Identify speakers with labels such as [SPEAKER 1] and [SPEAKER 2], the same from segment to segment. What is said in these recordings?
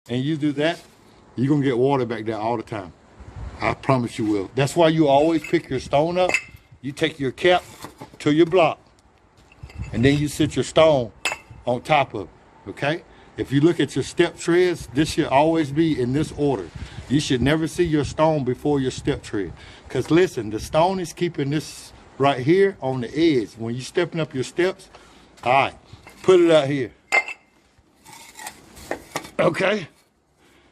[SPEAKER 1] and you do that, you're going to get water back there all the time. I promise you will. That's why you always pick your stone up. You take your cap to your block, and then you sit your stone on top of it, okay? If you look at your step treads, this should always be in this order. You should never see your stone before your step tread. Because listen, the stone is keeping this right here on the edge. When you're stepping up your steps, all right, put it out here. Okay?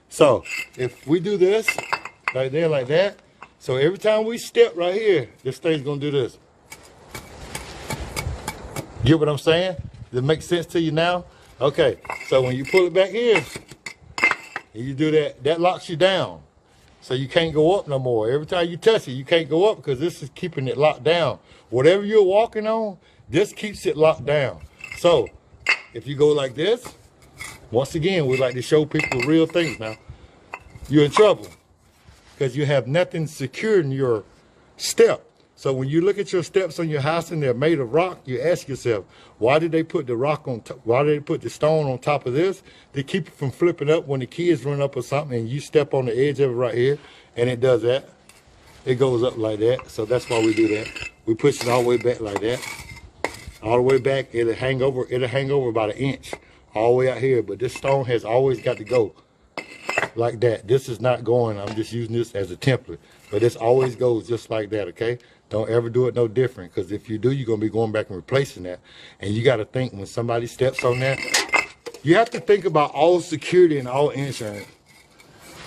[SPEAKER 1] So, if we do this, right there like that, so every time we step right here, this thing's gonna do this. Get what I'm saying? Does it make sense to you now? Okay, so when you pull it back here, and you do that, that locks you down. So you can't go up no more. Every time you touch it, you can't go up because this is keeping it locked down. Whatever you're walking on, this keeps it locked down. So if you go like this, once again, we like to show people real things now. You're in trouble because you have nothing securing your step. So when you look at your steps on your house and they're made of rock, you ask yourself, why did they put the rock on top? Why did they put the stone on top of this? They keep it from flipping up when the kids run up or something and you step on the edge of it right here and it does that. It goes up like that. So that's why we do that. We push it all the way back like that. All the way back, it'll hang over about an inch all the way out here. But this stone has always got to go like that. This is not going, I'm just using this as a template. But this always goes just like that, okay? Don't ever do it no different, because if you do, you're going to be going back and replacing that. And you got to think when somebody steps on that, you have to think about all security and all insurance,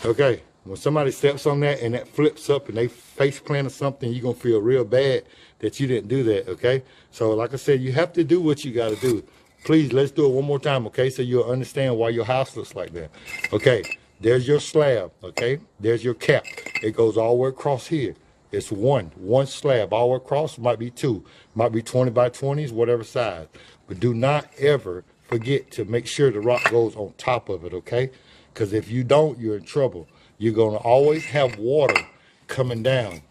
[SPEAKER 1] okay? When somebody steps on that and that flips up and they face plant or something, you're going to feel real bad that you didn't do that, okay? So like I said, you have to do what you got to do. Please, let's do it one more time, okay? So you'll understand why your house looks like that. Okay, there's your slab, okay? There's your cap. It goes all the way across here. It's one slab all the way across. Might be two, might be 20 by 20s, whatever size. But do not ever forget to make sure the rock goes on top of it, okay? Because if you don't, you're in trouble. You're going to always have water coming down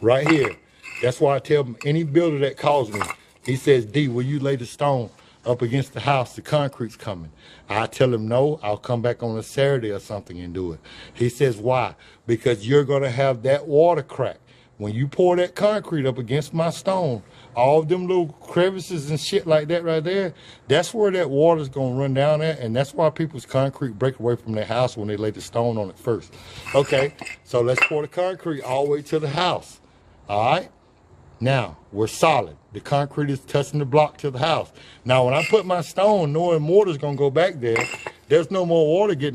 [SPEAKER 1] right here. That's why I tell any builder that calls me, he says, D, will you lay the stone up against the house? The concrete's coming. I tell him no, I'll come back on a Saturday or something and do it. He says, why? Because you're going to have that water crack. When you pour that concrete up against my stone, all of them little crevices and shit like that right there, that's where that water's going to run down at, and that's why people's concrete break away from their house when they lay the stone on it first. Okay, so let's pour the concrete all the way to the house. All right? Now, we're solid. The concrete is touching the block to the house. Now, when I put my stone, knowing mortar's going to go back there, there's no more water getting